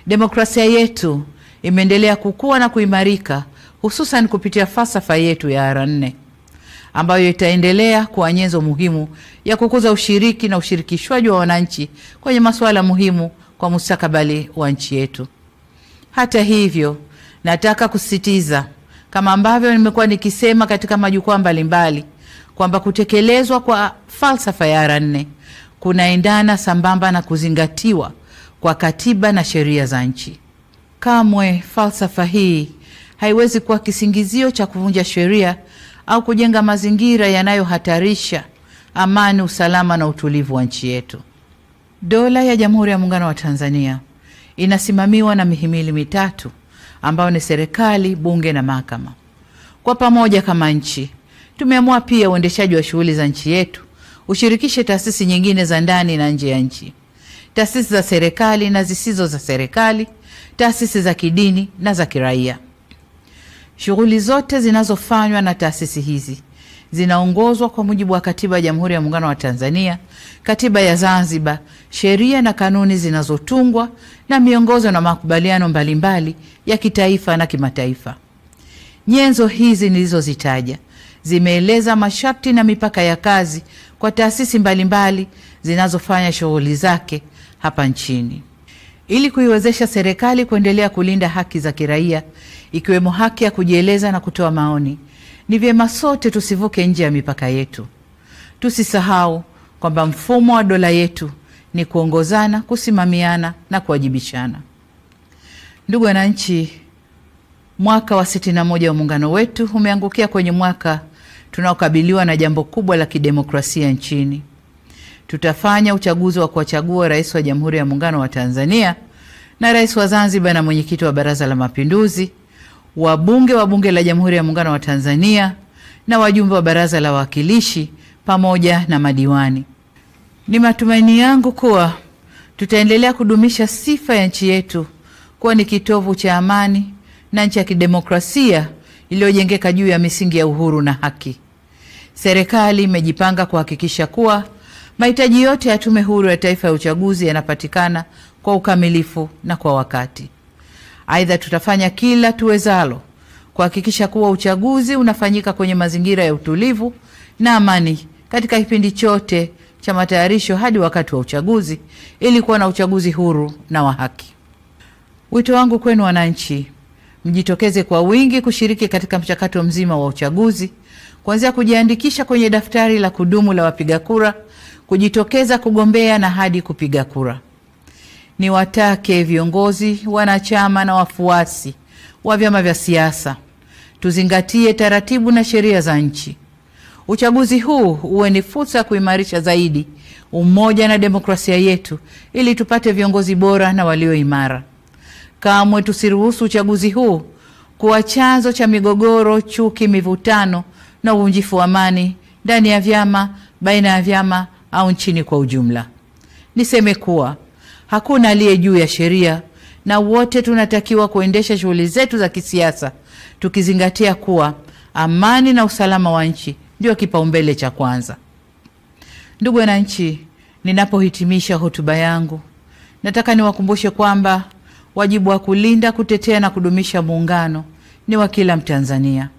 Demokrasia yetu imeendelea kukua na kuimarika, hususan kupitia falsafa yetu ya R4 ambayo itaendelea kuwa nyenzo muhimu ya kukuza ushiriki na ushirikishwaji wa wananchi kwenye masuala muhimu kwa mustakabali wa nchi yetu. Hata hivyo, nataka kusisitiza kama ambavyo nimekuwa nikisema katika majukwaa mbalimbali kwamba kutekelezwa kwa falsafa ya R4 kunaendana sambamba na kuzingatiwa kwa katiba na sheria za nchi. Kamwe falsafa hii haiwezi kuwa kisingizio cha kuvunja sheria au kujenga mazingira yanayohatarisha amani, usalama na utulivu wa nchi yetu. Dola ya Jamhuri ya Muungano wa Tanzania inasimamiwa na mihimili mitatu ambao ni serikali, bunge na mahakama. Kwa pamoja kama nchi, tumeamua pia uendeshaji wa shughuli za nchi yetu ushirikishe taasisi nyingine za ndani na nje ya nchi, taasisi za serikali na zisizo za serikali, taasisi za kidini na za kiraia. Shughuli zote zinazofanywa na taasisi hizi zinaongozwa kwa mujibu wa Katiba ya Jamhuri ya Muungano wa Tanzania, Katiba ya Zanzibar, sheria na kanuni zinazotungwa na miongozo na makubaliano mbalimbali ya kitaifa na kimataifa. Nyenzo hizi nilizozitaja zimeeleza masharti na mipaka ya kazi kwa taasisi mbalimbali zinazofanya shughuli zake hapa nchini. Ili kuiwezesha serikali kuendelea kulinda haki za kiraia, ikiwemo haki ya kujieleza na kutoa maoni, ni vyema sote tusivuke nje ya mipaka yetu. Tusisahau kwamba mfumo wa dola yetu ni kuongozana, kusimamiana na kuwajibishana. Ndugu wananchi, mwaka wa 61 wa muungano wetu umeangukia kwenye mwaka tunaokabiliwa na jambo kubwa la kidemokrasia nchini. Tutafanya uchaguzi wa kuwachagua rais wa Jamhuri ya Muungano wa Tanzania na rais wa Zanzibar na mwenyekiti wa Baraza la Mapinduzi, wabunge wa Bunge la Jamhuri ya Muungano wa Tanzania na wajumbe wa Baraza la Wawakilishi pamoja na madiwani. Ni matumaini yangu kuwa tutaendelea kudumisha sifa ya nchi yetu kuwa ni kitovu cha amani na nchi ya kidemokrasia iliyojengeka juu ya misingi ya uhuru na haki. Serikali imejipanga kuhakikisha kuwa mahitaji yote ya Tume Huru ya Taifa ya Uchaguzi yanapatikana kwa ukamilifu na kwa wakati. Aidha, tutafanya kila tuwezalo kuhakikisha kuwa uchaguzi unafanyika kwenye mazingira ya utulivu na amani katika kipindi chote cha matayarisho hadi wakati wa uchaguzi, ili kuwa na uchaguzi huru na wa haki. Wito wangu kwenu wananchi, mjitokeze kwa wingi kushiriki katika mchakato mzima wa uchaguzi, kuanzia kujiandikisha kwenye daftari la kudumu la wapiga kura, kujitokeza kugombea na hadi kupiga kura. Niwatake viongozi, wanachama na wafuasi wa vyama vya siasa tuzingatie taratibu na sheria za nchi. Uchaguzi huu uwe ni fursa ya kuimarisha zaidi umoja na demokrasia yetu ili tupate viongozi bora na walio imara. Kamwe tusiruhusu uchaguzi huu kuwa chanzo cha migogoro, chuki, mivutano na uvunjifu wa amani ndani ya vyama, baina ya vyama au nchini kwa ujumla. Niseme kuwa hakuna aliye juu ya sheria na wote tunatakiwa kuendesha shughuli zetu za kisiasa tukizingatia kuwa amani na usalama wa nchi ndio kipaumbele cha kwanza. Ndugu wananchi, ninapohitimisha hotuba yangu, nataka niwakumbushe kwamba wajibu wa kulinda, kutetea na kudumisha muungano ni wa kila Mtanzania.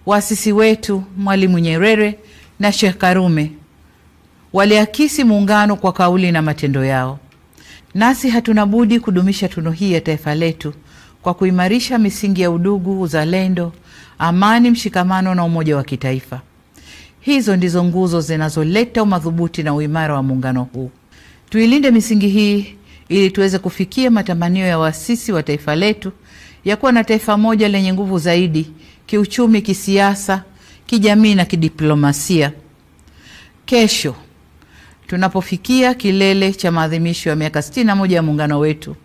Waasisi wetu Mwalimu Nyerere na Sheikh Karume waliakisi muungano kwa kauli na matendo yao. Nasi hatuna budi kudumisha tunu hii ya taifa letu kwa kuimarisha misingi ya udugu, uzalendo, amani, mshikamano na umoja wa kitaifa. Hizo ndizo nguzo zinazoleta umadhubuti na uimara wa muungano huu. Tuilinde misingi hii ili tuweze kufikia matamanio ya waasisi wa taifa letu ya kuwa na taifa moja lenye nguvu zaidi kiuchumi, kisiasa, kijamii na kidiplomasia. Kesho tunapofikia kilele cha maadhimisho ya miaka 61 ya muungano wetu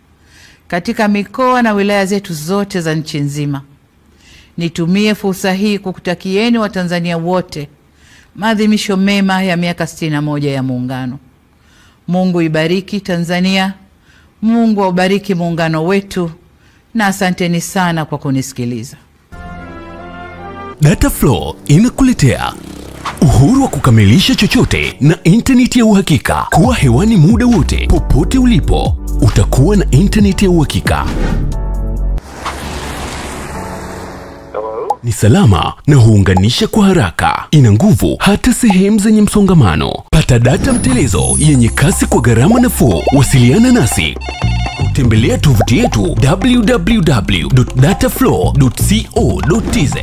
katika mikoa na wilaya zetu zote za nchi nzima, nitumie fursa hii kukutakieni Watanzania wote maadhimisho mema ya miaka 61 ya muungano. Mungu ibariki Tanzania, Mungu aubariki muungano wetu, na asanteni sana kwa kunisikiliza. Dataflow inakuletea uhuru wa kukamilisha chochote na internet ya uhakika, kuwa hewani muda wote popote ulipo. utakuwa na intaneti ya uhakika. Ni salama na huunganisha kwa haraka. Ina nguvu hata sehemu zenye msongamano. Pata data mtelezo yenye kasi kwa gharama nafuu. Wasiliana nasi. Tembelea tovuti yetu www.dataflow.co.tz.